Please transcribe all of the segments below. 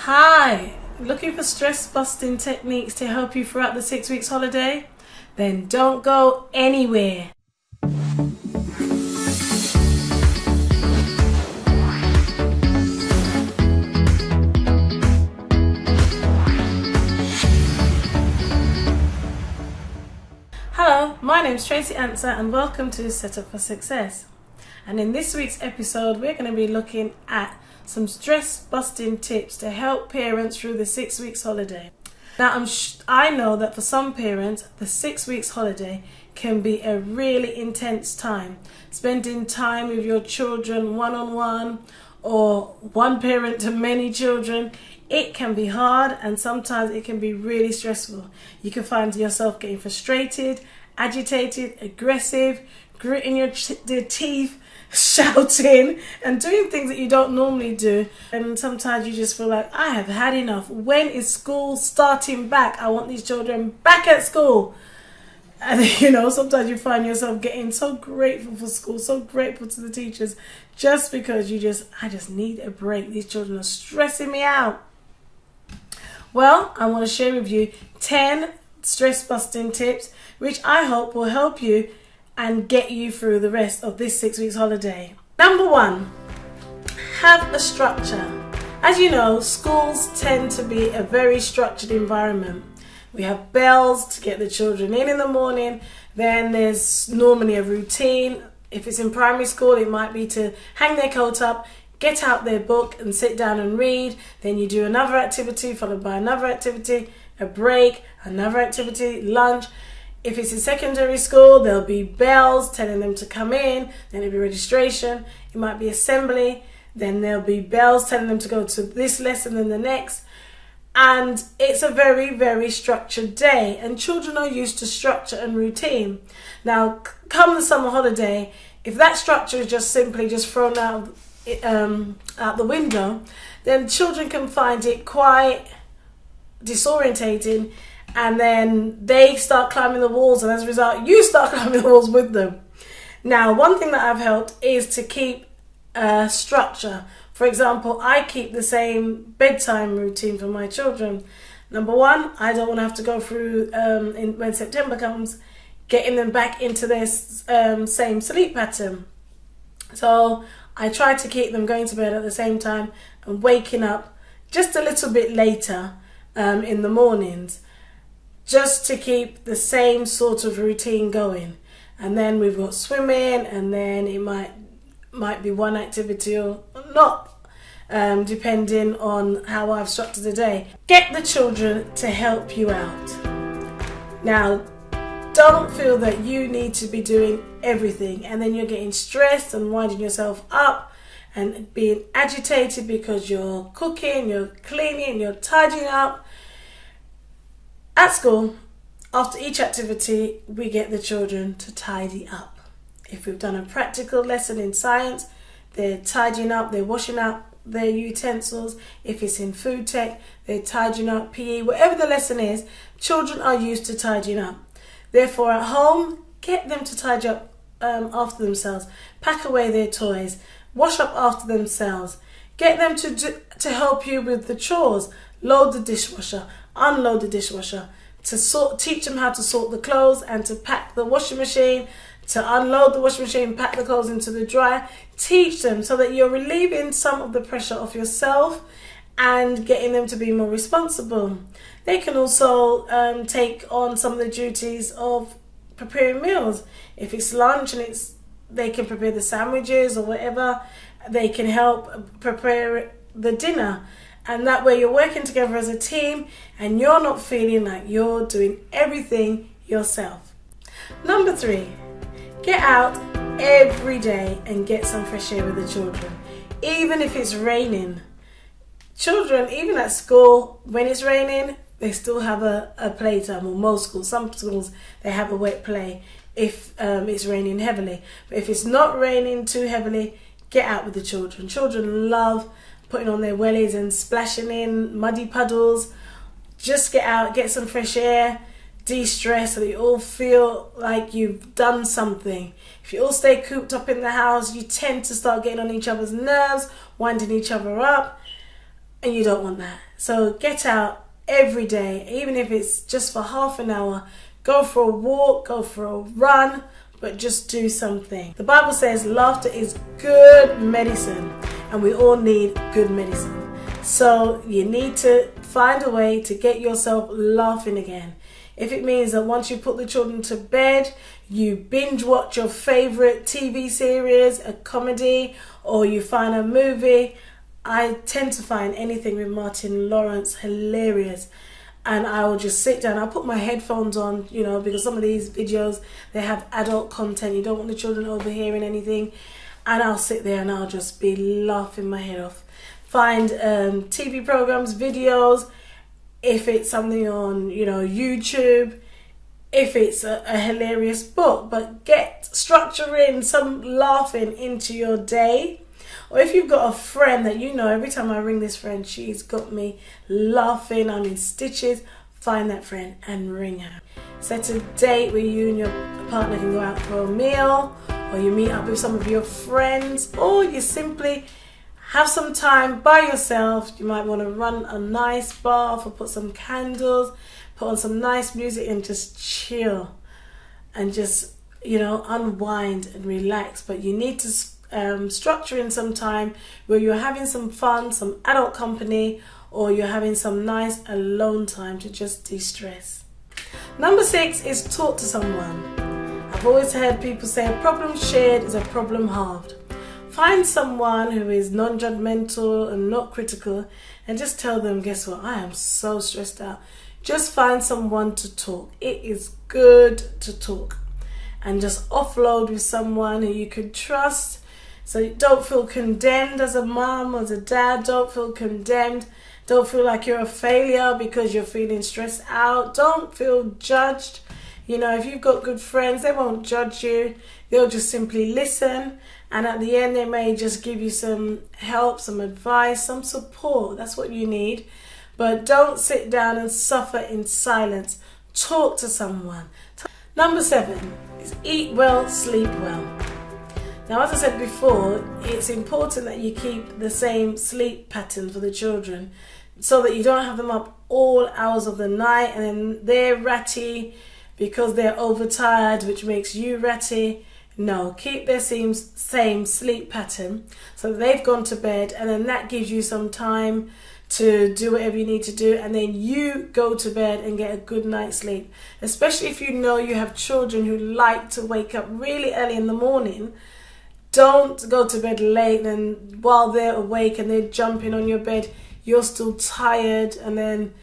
Hi! Looking for stress busting techniques to help you throughout the 6 weeks holiday? Then don't go anywhere. Hello, my name is Tracey Ansah and welcome to Set Up for Success. And in this week's episode, we're going to be looking at some stress busting tips to help parents through the 6 weeks holiday. Now, I know that for some parents, the 6 weeks holiday can be a really intense time. Spending time with your children one-on-one or one parent to many children, it can be hard and sometimes it can be really stressful. You can find yourself getting frustrated, agitated, aggressive, gritting your teeth, shouting and doing things that you don't normally do, and sometimes you just feel like, I have had enough. When is school starting back? I want these children back at school. And sometimes you find yourself getting so grateful for school, so grateful to the teachers, just because I just need a break. These children are stressing me out. Well, I want to share with you 10 stress busting tips which I hope will help you and get you through the rest of this 6 weeks holiday. Number 1, have a structure. As you know, schools tend to be a very structured environment. We have bells to get the children in the morning. Then there's normally a routine. If it's in primary school, it might be to hang their coat up, get out their book and sit down and read. Then you do another activity followed by another activity, a break, another activity, lunch. If it's in secondary school, there'll be bells telling them to come in, then it'll be registration, it might be assembly, then there'll be bells telling them to go to this lesson and the next. And it's a very, very structured day, and children are used to structure and routine. Now, come the summer holiday, if that structure is just simply thrown out the window, then children can find it quite disorientating. And then they start climbing the walls, and as a result, you start climbing the walls with them. Now, one thing that I've helped is to keep a structure. For example, I keep the same bedtime routine for my children. Number 1, I don't want to have to go through, when September comes, getting them back into their same sleep pattern. So I try to keep them going to bed at the same time and waking up just a little bit later in the mornings, just to keep the same sort of routine going. And then we've got swimming, and then it might be one activity or not, depending on how I've structured the day. Get the children to help you out. Now, don't feel that you need to be doing everything and then you're getting stressed and winding yourself up and being agitated because you're cooking, you're cleaning, you're tidying up. At school, after each activity, we get the children to tidy up. If we've done a practical lesson in science, they're tidying up, they're washing up their utensils. If it's in food tech, they're tidying up PE. Whatever the lesson is, children are used to tidying up. Therefore, at home, get them to tidy up after themselves. Pack away their toys. Wash up after themselves. Get them to help you with the chores. Load the dishwasher, unload the dishwasher, to teach them how to sort the clothes and to pack the washing machine, to unload the washing machine, pack the clothes into the dryer. Teach them so that you're relieving some of the pressure off yourself and getting them to be more responsible. They can also take on some of the duties of preparing meals. If it's lunch and they can prepare the sandwiches or whatever, they can help prepare the dinner. And that way you're working together as a team and you're not feeling like you're doing everything yourself. Number 3, get out every day and get some fresh air with the children. Even if it's raining. Children, even at school, when it's raining, they still have a playtime, or most schools. Some schools, they have a wet play if it's raining heavily. But if it's not raining too heavily, get out with the children. Children love putting on their wellies and splashing in muddy puddles. Just get out, get some fresh air, de-stress so that you all feel like you've done something. If you all stay cooped up in the house, you tend to start getting on each other's nerves, winding each other up. and you don't want that. So get out every day, even if it's just for half an hour. Go for a walk, go for a run, but just do something. The Bible says laughter is good medicine, and we all need good medicine. So you need to find a way to get yourself laughing again. If it means that once you put the children to bed, you binge watch your favorite TV series, a comedy, or you find a movie. I tend to find anything with Martin Lawrence hilarious. And I will just sit down. I'll put my headphones on, you know, because some of these videos, they have adult content. You don't want the children overhearing anything. And I'll sit there and I'll just be laughing my head off. Find TV programs, videos, if it's something on, you know, YouTube, if it's a hilarious book. But get structure in, some laughing into your day. Or if you've got a friend that you know, every time I ring this friend, she's got me laughing, I'm in stitches, find that friend and ring her. Set a date where you and your partner can go out for a meal, or you meet up with some of your friends, or you simply have some time by yourself. You might want to run a nice bath or put some candles, put on some nice music and just chill and just, you know, unwind and relax. But you need to structure in some time where you're having some fun, some adult company, or you're having some nice alone time to just de-stress. Number 6 is talk to someone. I've always heard people say a problem shared is a problem halved. Find someone who is non-judgmental and not critical and just tell them, guess what, I am so stressed out. Just find someone to talk. It is good to talk and just offload with someone who you can trust. So you don't feel condemned as a mom, as a dad. Don't feel condemned. Don't feel like you're a failure because you're feeling stressed out. Don't feel judged. You know, if you've got good friends, they won't judge you. They'll just simply listen. And at the end, they may just give you some help, some advice, some support. That's what you need. But don't sit down and suffer in silence. Talk to someone. Number 7 is eat well, sleep well. Now, as I said before, it's important that you keep the same sleep pattern for the children so that you don't have them up all hours of the night and then they're ratty because they're overtired, which makes you ratty. No, keep their same sleep pattern so that they've gone to bed, and then that gives you some time to do whatever you need to do, and then you go to bed and get a good night's sleep. Especially if you know you have children who like to wake up really early in the morning. Don't go to bed late and while they're awake and they're jumping on your bed, you're still tired, and then,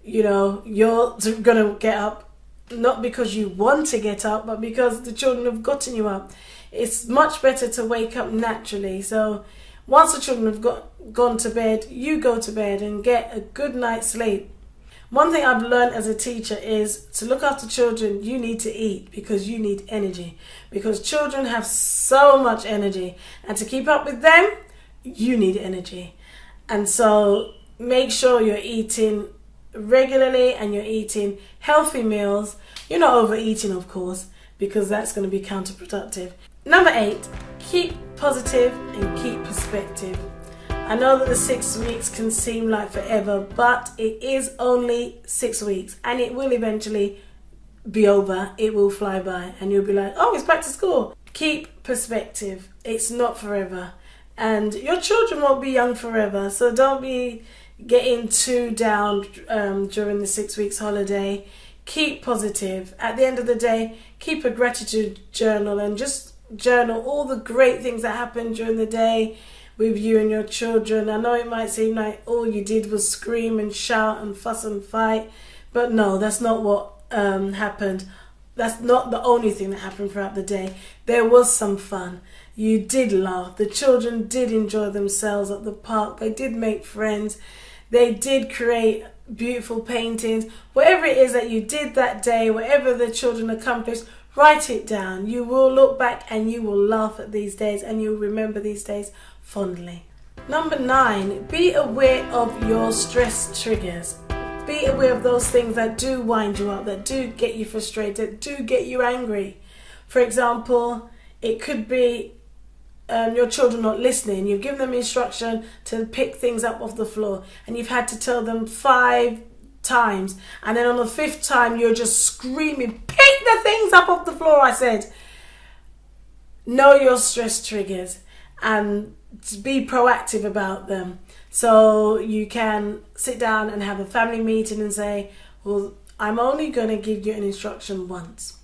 you know, you're going to get up not because you want to get up, but because the children have gotten you up. It's much better to wake up naturally. So once the children have gone to bed, you go to bed and get a good night's sleep. One thing I've learned as a teacher is to look after children, you need to eat because you need energy. Because children have so much energy. And to keep up with them, you need energy. And so make sure you're eating regularly and you're eating healthy meals. You're not overeating, of course, because that's going to be counterproductive. Number 8, keep positive and keep perspective. I know that the 6 weeks can seem like forever, but it is only 6 weeks and it will eventually be over. It will fly by and you'll be like, oh, it's back to school. Keep perspective. It's not forever. And your children won't be young forever, so don't be getting too down during the 6 weeks holiday. Keep positive. At the end of the day, keep a gratitude journal and just journal all the great things that happened during the day with you and your children. I know it might seem like all you did was scream and shout and fuss and fight, but no, that's not what happened. That's not the only thing that happened throughout the day. There was some fun. You did laugh. The children did enjoy themselves at the park. They did make friends. They did create beautiful paintings. Whatever it is that you did that day, whatever the children accomplished, write it down. You will look back and you will laugh at these days and you'll remember these days fondly. Number 9, be aware of your stress triggers. Be aware of those things that do wind you up, that do get you frustrated, that do get you angry. For example, it could be your children not listening. You've given them instruction to pick things up off the floor, and you've had to tell them 5 times, and then on the 5th time you're just screaming, pick the things up off the floor, I said. Know your stress triggers and be proactive about them, so you can sit down and have a family meeting and say, well, I'm only going to give you an instruction once.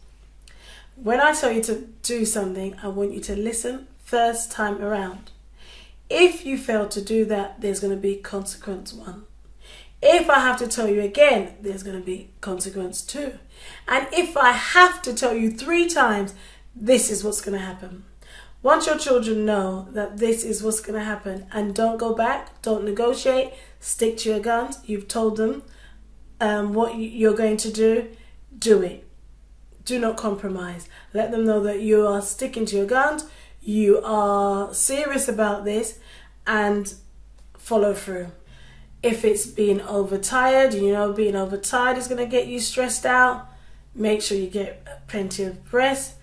When I tell you to do something, I want you to listen first time around. If you fail to do that, there's going to be consequence 1. If I have to tell you again, there's going to be consequence 2. And if I have to tell you 3 times, this is what's going to happen. Once your children know that this is what's going to happen, and don't go back, don't negotiate, stick to your guns. You've told them what you're going to do it. Do not compromise. Let them know that you are sticking to your guns, you are serious about this, and follow through. If it's being overtired, you know being overtired is going to get you stressed out, make sure you get plenty of rest.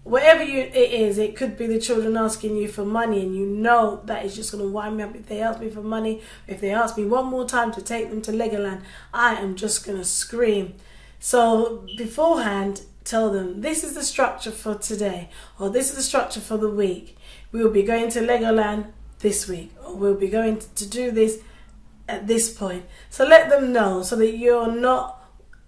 Whatever it is, it could be the children asking you for money, and you know that is just going to wind me up. If they ask me for money, if they ask me one more time to take them to Legoland, I am just going to scream. So beforehand, tell them this is the structure for today, or this is the structure for the week. We will be going to Legoland this week, or we'll be going to do this at this point. So let them know, so that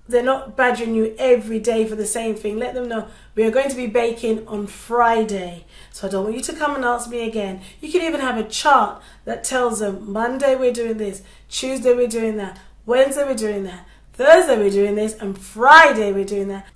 they're not badgering you every day for the same thing. Let them know we are going to be baking on Friday, so I don't want you to come and ask me again. You can even have a chart that tells them Monday we're doing this, Tuesday we're doing that, Wednesday we're doing that, Thursday we're doing this, and Friday we're doing that.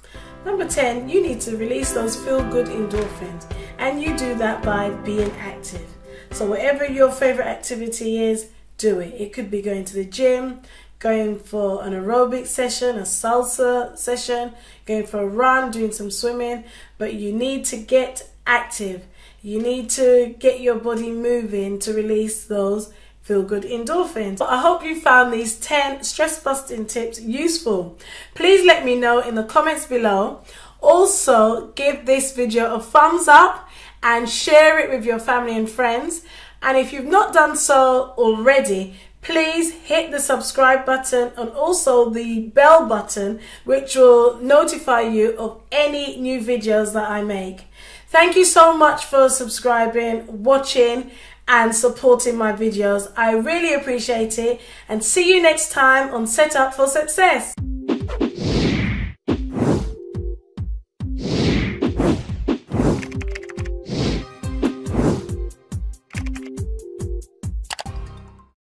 Number 10, you need to release those feel-good endorphins, and you do that by being active. So whatever your favorite activity is, do it. It could be going to the gym, going for an aerobic session, a salsa session, going for a run, doing some swimming, but you need to get active. You need to get your body moving to release those feel-good endorphins. I hope you found these 10 stress-busting tips useful. Please let me know in the comments below. Also, give this video a thumbs up and share it with your family and friends. And if you've not done so already, please hit the subscribe button and also the bell button, which will notify you of any new videos that I make. Thank you so much for subscribing, watching, and supporting my videos. I really appreciate it, and see you next time on Set Up for Success.